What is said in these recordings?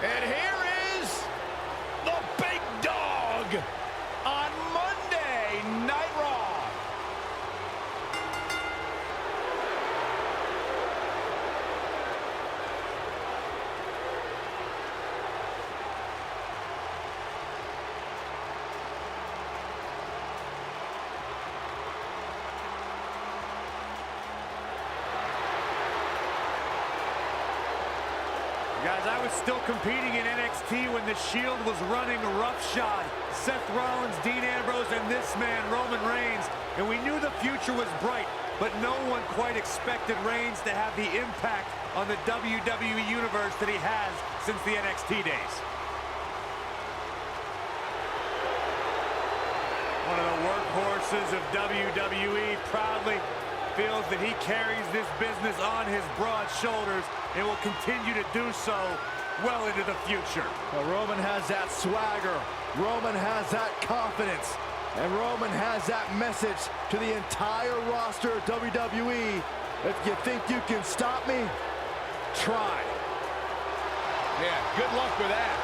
And here is the big dog on Monday Night Raw. Guys, I was still competing in NXT when the Shield was running roughshod. Seth Rollins, Dean Ambrose, and this man, Roman Reigns. And we knew the future was bright, but no one quite expected Reigns to have the impact on the WWE Universe that he has since the NXT days. One of the workhorses of WWE proudly feels that he carries this business on his broad shoulders and will continue to do so well into the future. Well, Roman has that swagger, Roman has that confidence, and Roman has that message to the entire roster of WWE. If you think you can stop me, try. Yeah, good luck with that.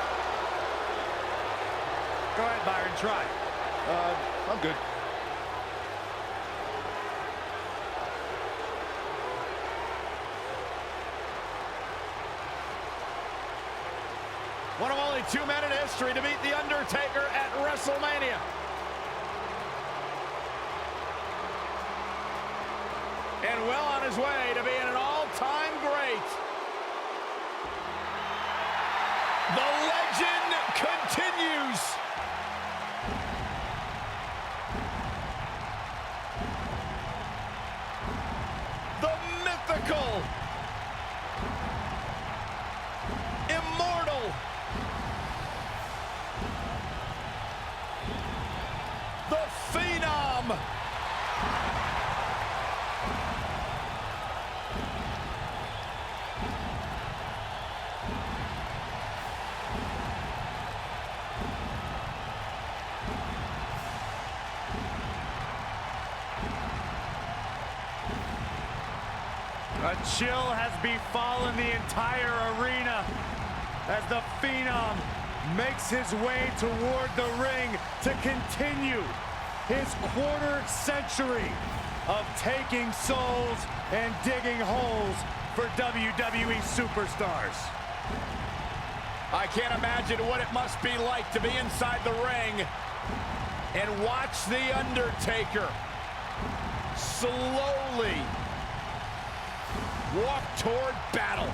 Go ahead, Byron, try. I'm good. One of only 2 men in history to beat The Undertaker at WrestleMania. And well on his way to being an all-time great. The legend continues. The mythical, immortal, the Phenom. A chill has befallen the entire arena as the Phenom makes his way toward the ring to continue his quarter century of taking souls and digging holes for WWE superstars. I can't imagine what it must be like to be inside the ring and watch The Undertaker slowly walk toward battle.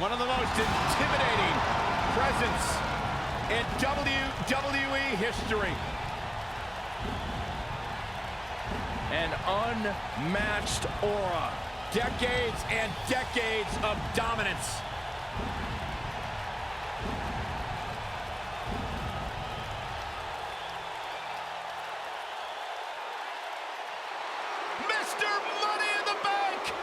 One of the most intimidating presence in WWE history. An unmatched aura. Decades and decades of dominance. Mr. Money in the Bank!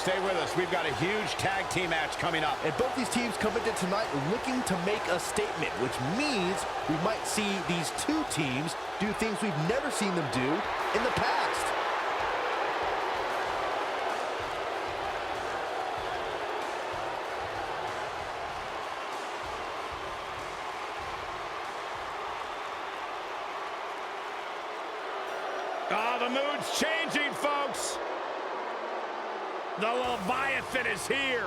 Stay with us. We've got a huge tag team match coming up. And both these teams come into tonight looking to make a statement, which means we might see these two teams do things we've never seen them do in the past. Oh, the mood's changing, folks. The Leviathan is here.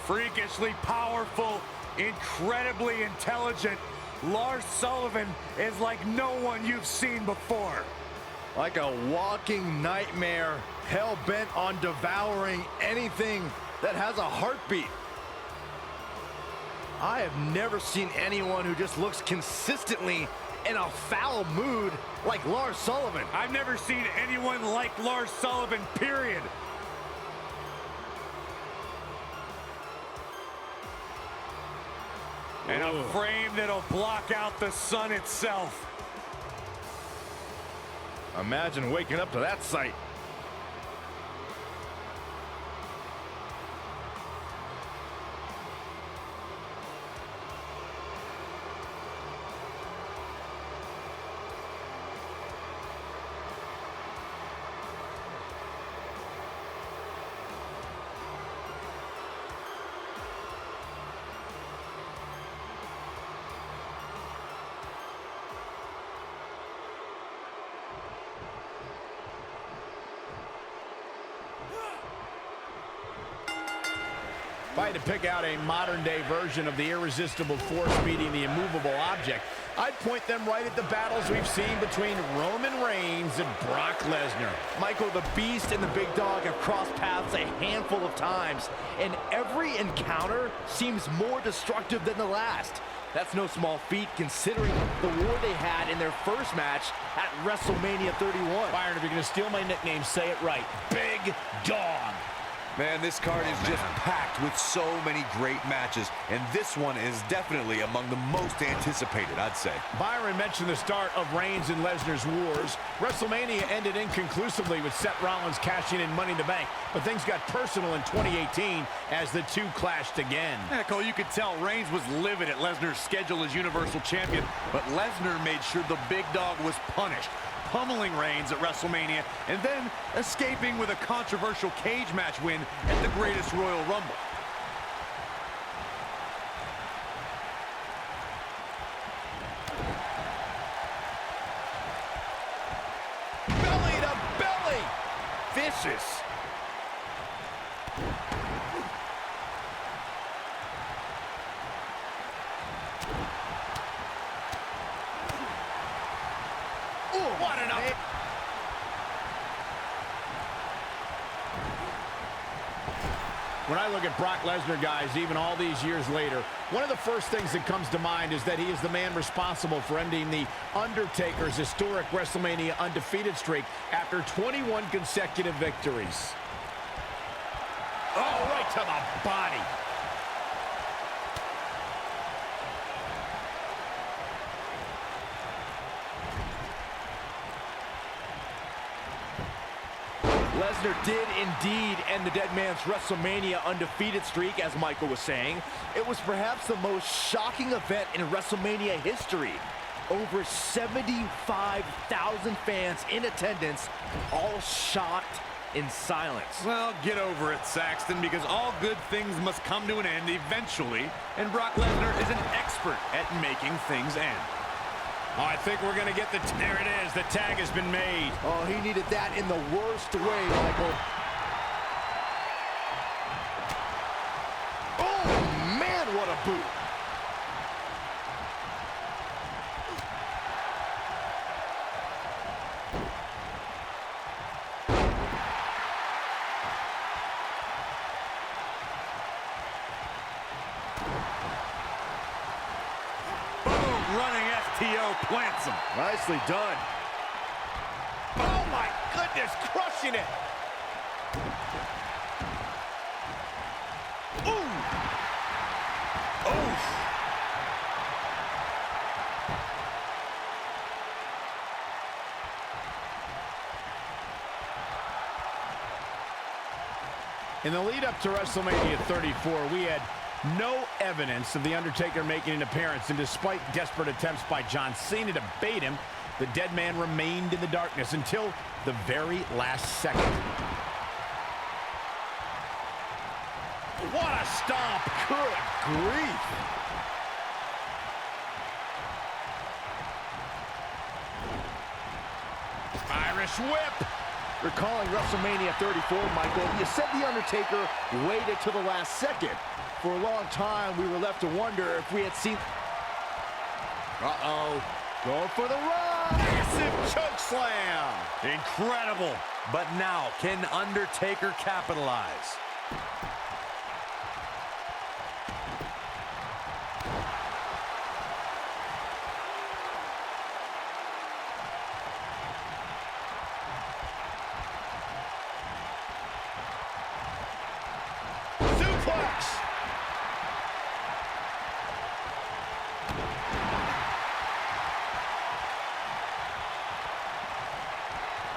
Freakishly powerful, incredibly intelligent, Lars Sullivan is like no one you've seen before. Like a walking nightmare, hell-bent on devouring anything that has a heartbeat. I have never seen anyone who just looks consistently in a foul mood like Lars Sullivan. I've never seen anyone like Lars Sullivan, period. And a frame that'll block out the sun itself. Imagine waking up to that sight. If I had to pick out a modern-day version of the irresistible force meeting the immovable object, I'd point them right at the battles we've seen between Roman Reigns and Brock Lesnar. Michael, the Beast and the Big Dog have crossed paths a handful of times, and every encounter seems more destructive than the last. That's no small feat considering the war they had in their first match at WrestleMania 31. Byron, if you're going to steal my nickname, say it right. Big Dog. Man, this card is just packed with so many great matches, and this one is definitely among the most anticipated, I'd say. Byron mentioned the start of Reigns and Lesnar's wars. WrestleMania ended inconclusively with Seth Rollins cashing in Money in the Bank, but things got personal in 2018 as the two clashed again. Yeah, Cole, you could tell Reigns was livid at Lesnar's schedule as Universal Champion, but Lesnar made sure the Big Dog was punished, pummeling Reigns at WrestleMania, and then escaping with a controversial cage match win at the Greatest Royal Rumble. Belly to belly! Vicious. What an up! When I look at Brock Lesnar, guys, even all these years later, one of the first things that comes to mind is that he is the man responsible for ending the Undertaker's historic WrestleMania undefeated streak after 21 consecutive victories. Oh, right to the body. Lesnar did indeed end the dead man's WrestleMania undefeated streak, as Michael was saying. It was perhaps the most shocking event in WrestleMania history. Over 75,000 fans in attendance, all shocked in silence. Well, get over it, Saxton, because all good things must come to an end eventually, and Brock Lesnar is an expert at making things end. Oh, I think we're going to get the... There it is. The tag has been made. Oh, he needed that in the worst way, Michael. Oh, man, what a boot. Running FTO plants him. Nicely done. Oh, my goodness, crushing it. In the lead up to WrestleMania 34, we had no evidence of The Undertaker making an appearance, and despite desperate attempts by John Cena to bait him, the dead man remained in the darkness until the very last second. What a stomp! Good grief! Irish whip! Recalling WrestleMania 34, Michael, you said The Undertaker waited till the last second. For a long time, we were left to wonder if we had seen... Uh-oh. Going for the run! Massive choke slam! Incredible! But now, can Undertaker capitalize? Suplex!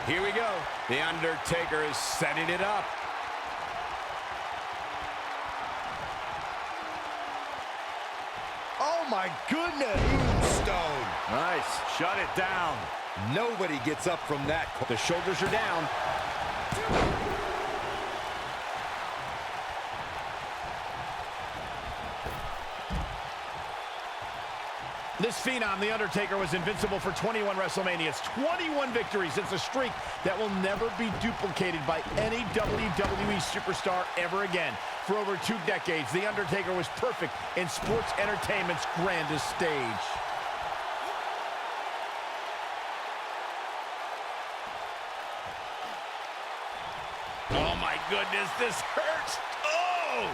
Here we go. The Undertaker is setting it up. Oh my goodness! Stone. Nice. Shut it down. Nobody gets up from that. The shoulders are down. This phenom, The Undertaker, was invincible for 21 WrestleManias, 21 victories. It's a streak that will never be duplicated by any WWE superstar ever again. For over 2 decades, The Undertaker was perfect in sports entertainment's grandest stage. Oh my goodness, this hurts! Oh!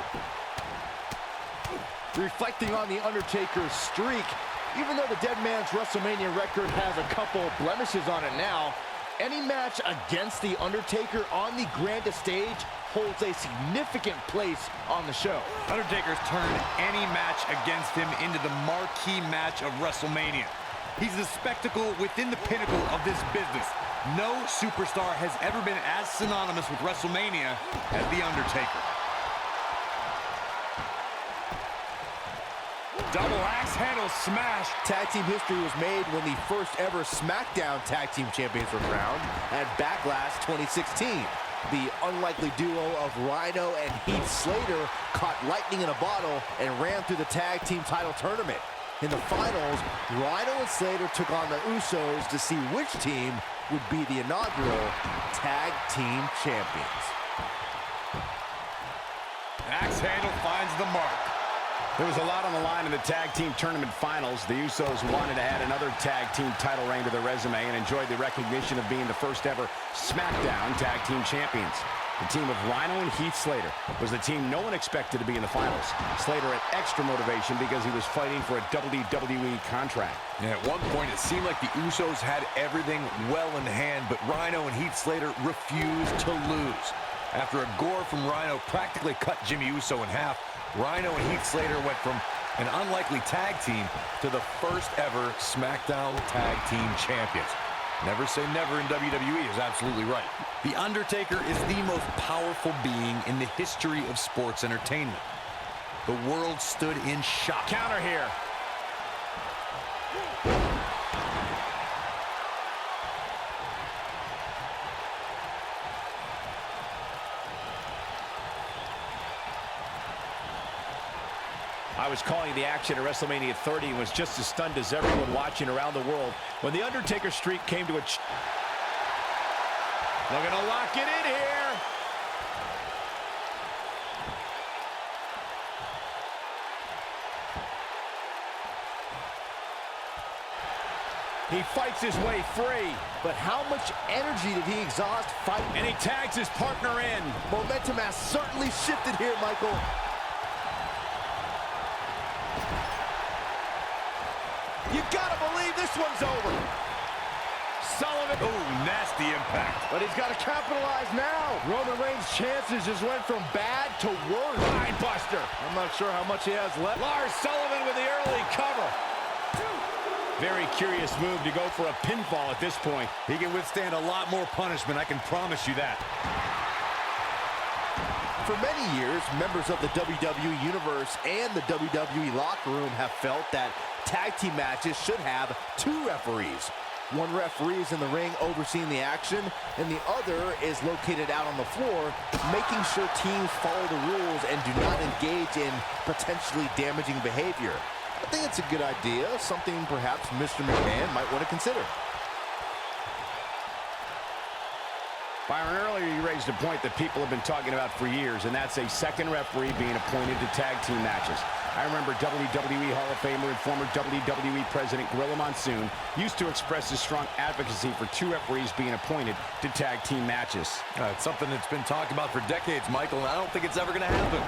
Reflecting on The Undertaker's streak, even though the dead man's WrestleMania record has a couple blemishes on it now, any match against The Undertaker on the grandest stage holds a significant place on the show. Undertaker's turned any match against him into the marquee match of WrestleMania. He's the spectacle within the pinnacle of this business. No superstar has ever been as synonymous with WrestleMania as The Undertaker. Double axe handle smash. Tag team history was made when the first ever SmackDown Tag Team Champions were crowned at Backlash 2016. The unlikely duo of Rhino and Heath Slater caught lightning in a bottle and ran through the tag team title tournament. In the finals, Rhino and Slater took on the Usos to see which team would be the inaugural Tag Team Champions. Axe handle finds the mark. There was a lot on the line in the tag team tournament finals. The Usos wanted to add another tag team title reign to their resume and enjoyed the recognition of being the first ever SmackDown Tag Team Champions. The team of Rhino and Heath Slater was the team no one expected to be in the finals. Slater had extra motivation because he was fighting for a WWE contract. Yeah, at one point, it seemed like the Usos had everything well in hand, but Rhino and Heath Slater refused to lose. After a gore from Rhino practically cut Jimmy Uso in half, Rhino and Heath Slater went from an unlikely tag team to the first ever SmackDown Tag Team Champions. Never say never in WWE is absolutely right. The Undertaker is the most powerful being in the history of sports entertainment. The world stood in shock. Counter here. I was calling the action at WrestleMania 30 and was just as stunned as everyone watching around the world when the Undertaker streak came to a... Looking to lock it in here. He fights his way free. But how much energy did he exhaust fighting? And he tags his partner in. Momentum has certainly shifted here, Michael. You gotta believe this one's over. Sullivan. Oh, nasty impact. But he's got to capitalize now. Roman Reigns' chances just went from bad to worse. Mind buster. I'm not sure how much he has left. Lars Sullivan with the early cover. Very curious move to go for a pinfall at this point. He can withstand a lot more punishment, I can promise you that. For many years, members of the WWE Universe and the WWE locker room have felt that tag team matches should have 2 referees. One referee is in the ring overseeing the action, and the other is located out on the floor, making sure teams follow the rules and do not engage in potentially damaging behavior. I think it's a good idea, something perhaps Mr. McMahon might want to consider. Byron, earlier you raised a point that people have been talking about for years, and that's a second referee being appointed to tag team matches. I remember WWE Hall of Famer and former WWE President Gorilla Monsoon used to express his strong advocacy for 2 referees being appointed to tag team matches. It's something that's been talked about for decades, Michael, and I don't think it's ever going to happen.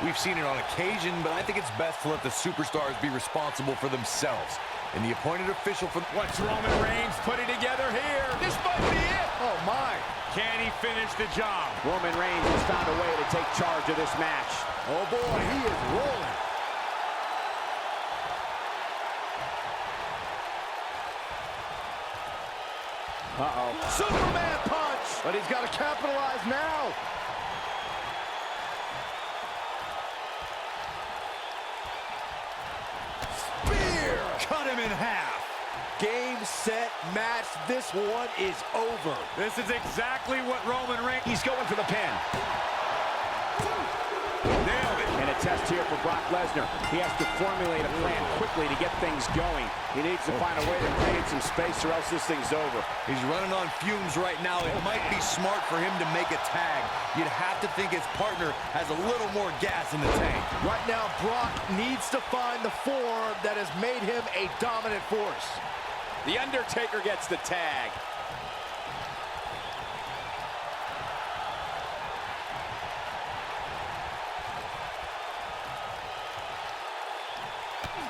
We've seen it on occasion, but I think it's best to let the superstars be responsible for themselves. And the appointed official for... What's Roman Reigns putting together here? This might be it. Oh, my. Can he finish the job? Roman Reigns has found a way to take charge of this match. Oh, boy, he is rolling. Uh-oh. Superman punch! But he's got to capitalize now. Spear! Cut him in half. Game, set, match. This one is over. This is exactly what Roman Reigns... He's going for the pin. Nailed it. And a test here for Brock Lesnar. He has to formulate a plan quickly to get things going. He needs to find a way to create some space or else this thing's over. He's running on fumes right now. It might be smart for him to make a tag. You'd have to think his partner has a little more gas in the tank. Right now, Brock needs to find the form that has made him a dominant force. The Undertaker gets the tag.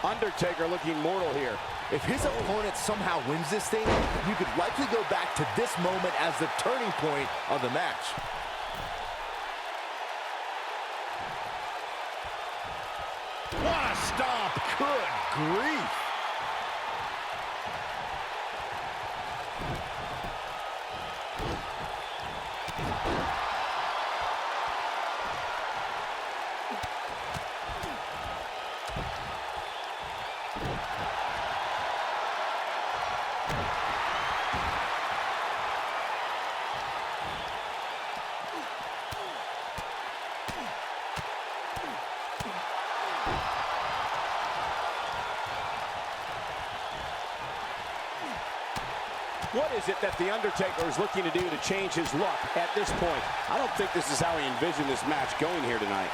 Undertaker looking mortal here. If his opponent somehow wins this thing, you could likely go back to this moment as the turning point of the match. What a stomp. Good grief. What is it that The Undertaker is looking to do to change his look at this point? I don't think this is how he envisioned this match going here tonight.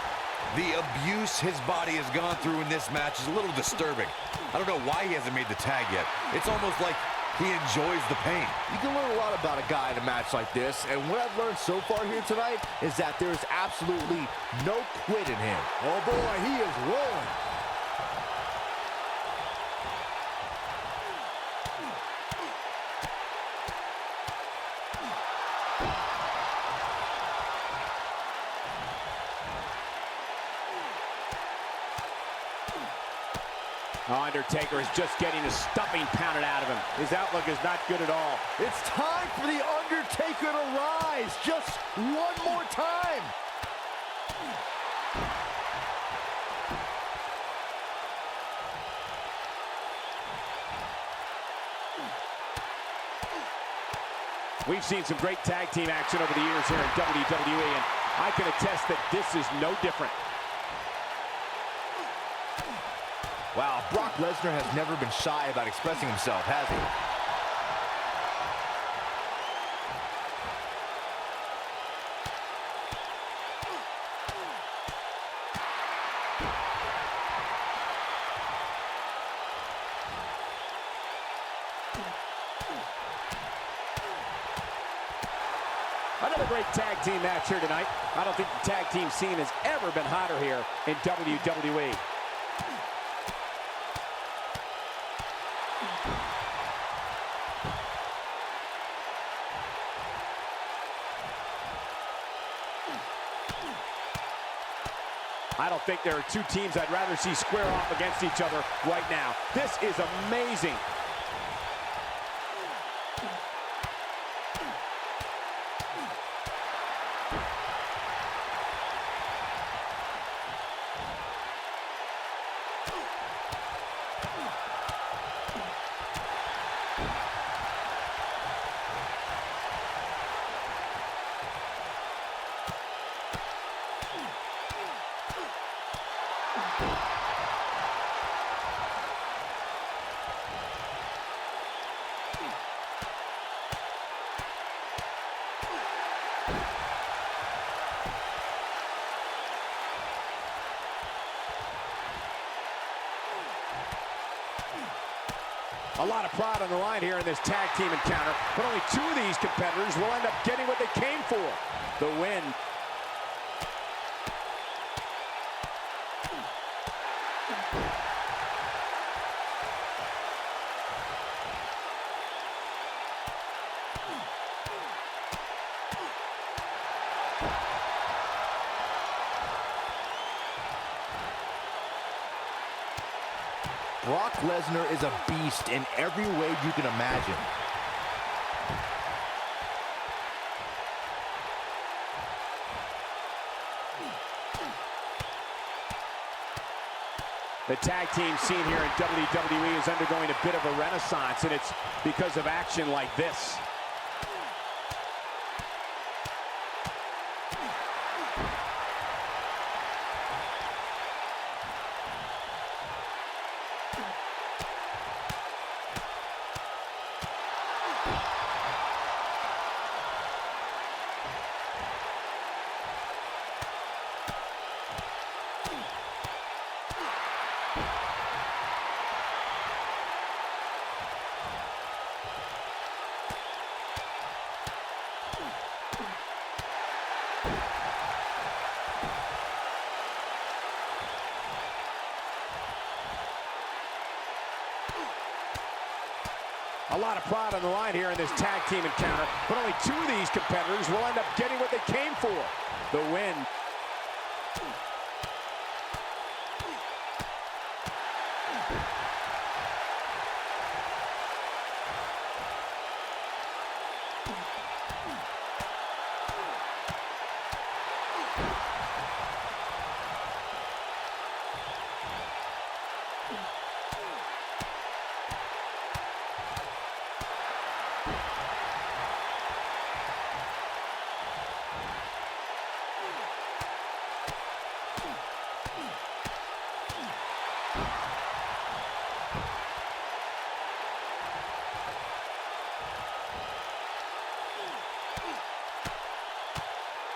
The abuse his body has gone through in this match is a little disturbing. I don't know why he hasn't made the tag yet. It's almost like he enjoys the pain. You can learn a lot about a guy in a match like this, and what I've learned so far here tonight is that there is absolutely no quit in him. Oh boy, he is rolling. Undertaker is just getting a stuffing pounded out of him. His outlook is not good at all. It's time for The Undertaker to rise just one more time. We've seen some great tag team action over the years here in WWE, and I can attest that this is no different. Wow, Brock Lesnar has never been shy about expressing himself, has he? Another great tag team match here tonight. I don't think the tag team scene has ever been hotter here in WWE. I don't think there are 2 teams I'd rather see square off against each other right now. This is amazing. A lot of pride on the line here in this tag team encounter, but only two of these competitors will end up getting what they came for, the win. Brock Lesnar is a beast in every way you can imagine. The tag team scene here in WWE is undergoing a bit of a renaissance, and it's because of action like this. A lot of pride on the line here in this tag team encounter, but only two of these competitors will end up getting what they came for, the win.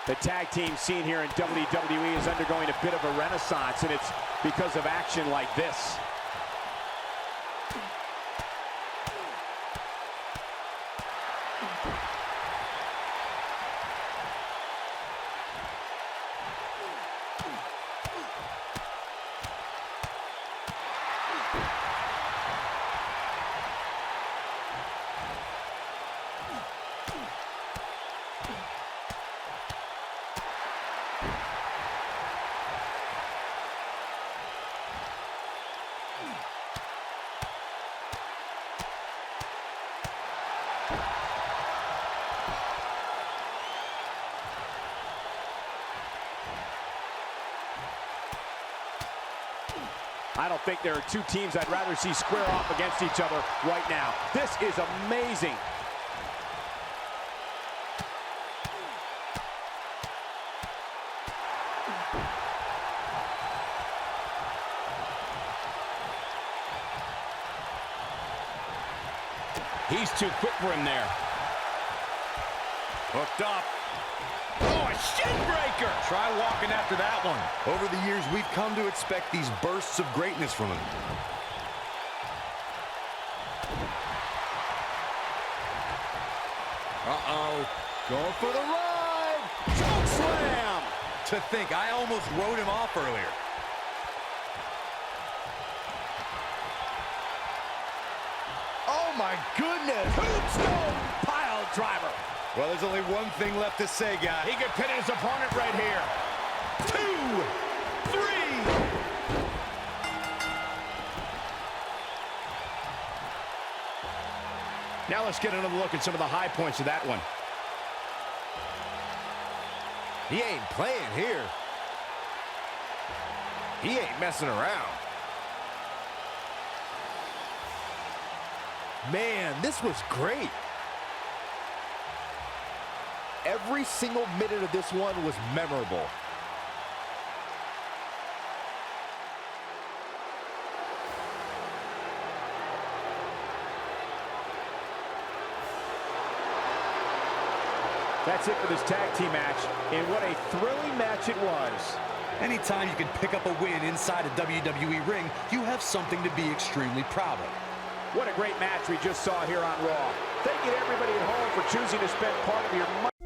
The tag team scene here in WWE is undergoing a bit of a renaissance, and it's because of action like this. I don't think there are two teams I'd rather see square off against each other right now. This is amazing. He's too quick for him there. Hooked up. Oh, a shin breaker! Try walking after that one. Over the years, we've come to expect these bursts of greatness from him. Uh-oh. Going for the ride. Choke slam! To think, I almost wrote him off earlier. Oh, my goodness. Tombstone pile driver. Well, there's only one thing left to say, guys. He could pin his opponent right here. 2, 3. Now let's get another look at some of the high points of that one. He ain't playing here. He ain't messing around. Man, this was great. Every single minute of this one was memorable. That's it for this tag team match, and what a thrilling match it was. Anytime you can pick up a win inside a WWE ring, you have something to be extremely proud of. What a great match we just saw here on Raw. Thank you to everybody at home for choosing to spend part of your money.